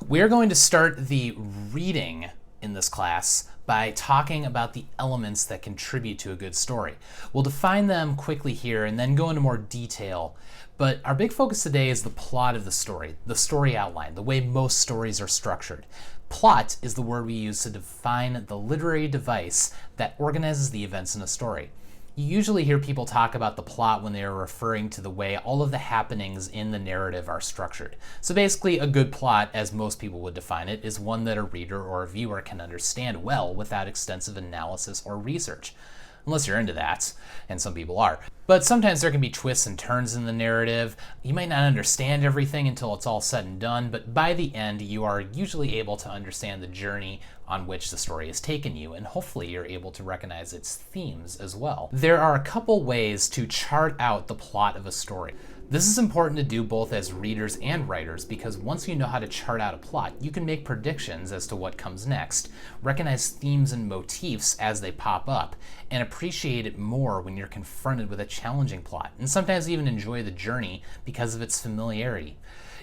We are going to start the reading in this class by talking about the elements that contribute to a good story. We'll define them quickly here and then go into more detail, but our big focus today is the plot of the story outline, the way most stories are structured. Plot is the word we use to define the literary device that organizes the events in a story. You usually hear people talk about the plot when they are referring to the way all of the happenings in the narrative are structured. So basically, a good plot, as most people would define it, is one that a reader or a viewer can understand well without extensive analysis or research. Unless you're into that, and some people are. But sometimes there can be twists and turns in the narrative. You might not understand everything until it's all said and done, but by the end, you are usually able to understand the journey on which the story has taken you, and hopefully you're able to recognize its themes as well. There are a couple ways to chart out the plot of a story. This is important to do both as readers and writers because once you know how to chart out a plot, you can make predictions as to what comes next, recognize themes and motifs as they pop up, and appreciate it more when you're confronted with a challenging plot, and sometimes even enjoy the journey because of its familiarity.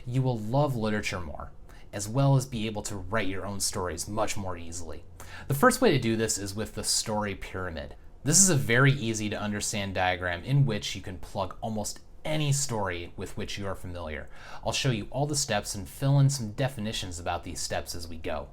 You will love literature more, as well as be able to write your own stories much more easily. The first way to do this is with the story pyramid. This is a very easy to understand diagram in which you can plug almost any story with which you are familiar. I'll show you all the steps and fill in some definitions about these steps as we go.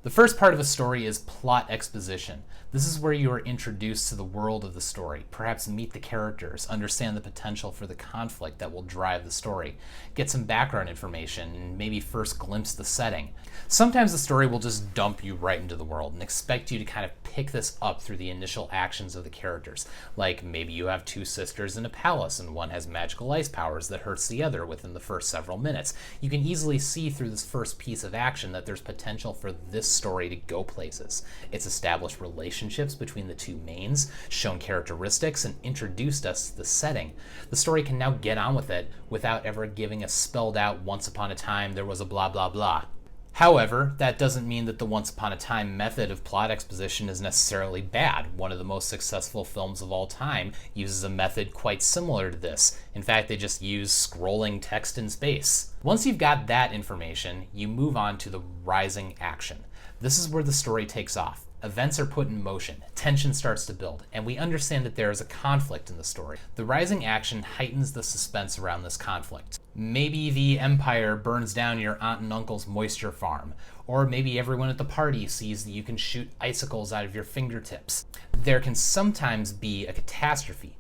The first part of a story is plot exposition. This is where you are introduced to the world of the story, perhaps meet the characters, understand the potential for the conflict that will drive the story, get some background information, and maybe first glimpse the setting. Sometimes the story will just dump you right into the world and expect you to kind of pick this up through the initial actions of the characters. Like maybe you have two sisters in a palace and one has magical ice powers that hurts the other within the first several minutes. You can easily see through this first piece of action that there's potential for this story to go places. It's established relationships between the two mains, shown characteristics, and introduced us to the setting. The story can now get on with it without ever giving us spelled out once upon a time there was a blah blah blah. However, that doesn't mean that the once upon a time method of plot exposition is necessarily bad. One of the most successful films of all time uses a method quite similar to this. In fact, they just use scrolling text in space. Once you've got that information, you move on to the rising action. This is where the story takes off. Events are put in motion, tension starts to build, and we understand that there is a conflict in the story. The rising action heightens the suspense around this conflict. Maybe the Empire burns down your aunt and uncle's moisture farm, or maybe everyone at the party sees that you can shoot icicles out of your fingertips. There can sometimes be a catastrophe,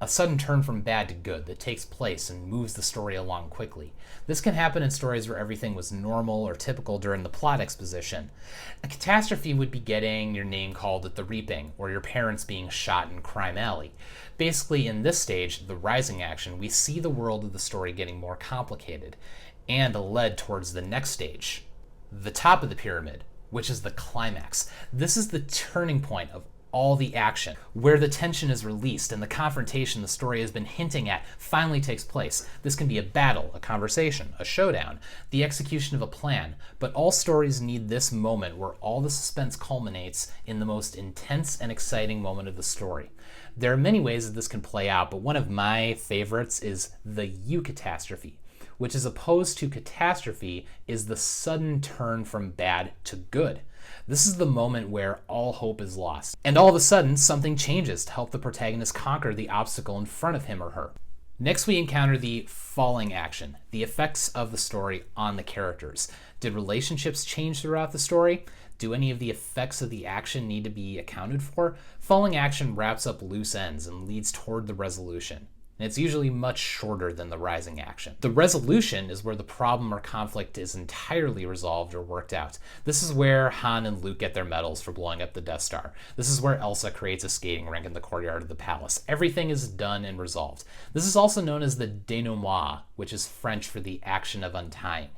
a sudden turn from bad to good that takes place and moves the story along quickly. This can happen in stories where everything was normal or typical during the plot exposition. A catastrophe would be getting your name called at the reaping, or your parents being shot in Crime Alley. Basically, in this stage, the rising action, we see the world of the story getting more complicated and led towards the next stage, the top of the pyramid, which is the climax. This is the turning point of all the action, where the tension is released and the confrontation the story has been hinting at finally takes place. This can be a battle, a conversation, a showdown, the execution of a plan, but all stories need this moment where all the suspense culminates in the most intense and exciting moment of the story. There are many ways that this can play out, but one of my favorites is the eucatastrophe, which is opposed to catastrophe is the sudden turn from bad to good. This is the moment where all hope is lost, and all of a sudden something changes to help the protagonist conquer the obstacle in front of him or her. Next we encounter the falling action, the effects of the story on the characters. Did relationships change throughout the story? Do any of the effects of the action need to be accounted for? Falling action wraps up loose ends and leads toward the resolution. And it's usually much shorter than the rising action. The resolution is where the problem or conflict is entirely resolved or worked out. This is where Han and Luke get their medals for blowing up the Death Star. This is where Elsa creates a skating rink in the courtyard of the palace. Everything is done and resolved. This is also known as the denouement, which is French for the action of untying.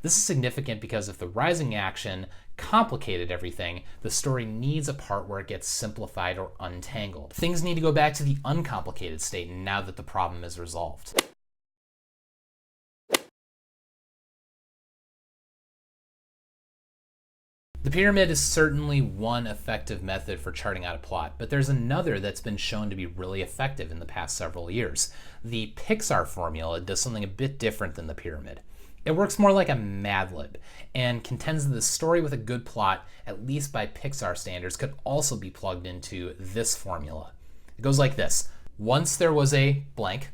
This is significant because if the rising action complicated everything, the story needs a part where it gets simplified or untangled. Things need to go back to the uncomplicated state now that the problem is resolved. The pyramid is certainly one effective method for charting out a plot, but there's another that's been shown to be really effective in the past several years. The Pixar formula does something a bit different than the pyramid. It works more like a Mad Lib and contends that the story with a good plot, at least by Pixar standards, could also be plugged into this formula. It goes like this. Once there was a blank,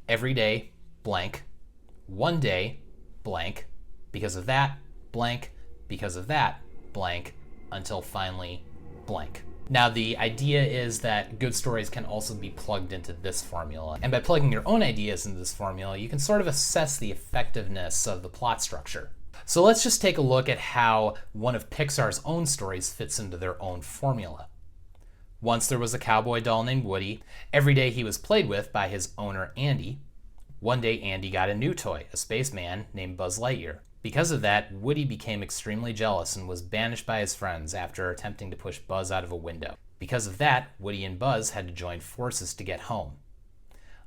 every day blank, one day blank, because of that blank, because of that blank, until finally blank. Now, the idea is that good stories can also be plugged into this formula. And by plugging your own ideas into this formula, you can sort of assess the effectiveness of the plot structure. So let's just take a look at how one of Pixar's own stories fits into their own formula. Once there was a cowboy doll named Woody. Every day he was played with by his owner, Andy. One day, Andy got a new toy, a spaceman named Buzz Lightyear. Because of that, Woody became extremely jealous and was banished by his friends after attempting to push Buzz out of a window. Because of that, Woody and Buzz had to join forces to get home.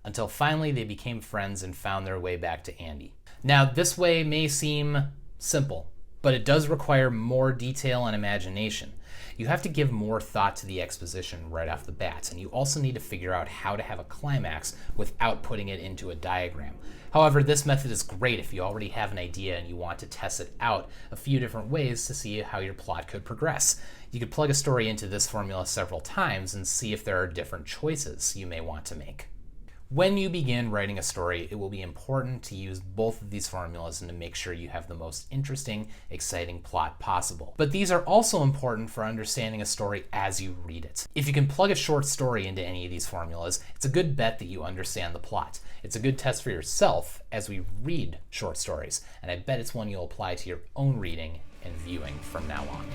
Until finally they became friends and found their way back to Andy. Now, this way may seem simple, but it does require more detail and imagination. You have to give more thought to the exposition right off the bat, and you also need to figure out how to have a climax without putting it into a diagram. However, this method is great if you already have an idea and you want to test it out a few different ways to see how your plot could progress. You could plug a story into this formula several times and see if there are different choices you may want to make. When you begin writing a story, it will be important to use both of these formulas and to make sure you have the most interesting, exciting plot possible. But these are also important for understanding a story as you read it. If you can plug a short story into any of these formulas, it's a good bet that you understand the plot. It's a good test for yourself as we read short stories, and I bet it's one you'll apply to your own reading and viewing from now on.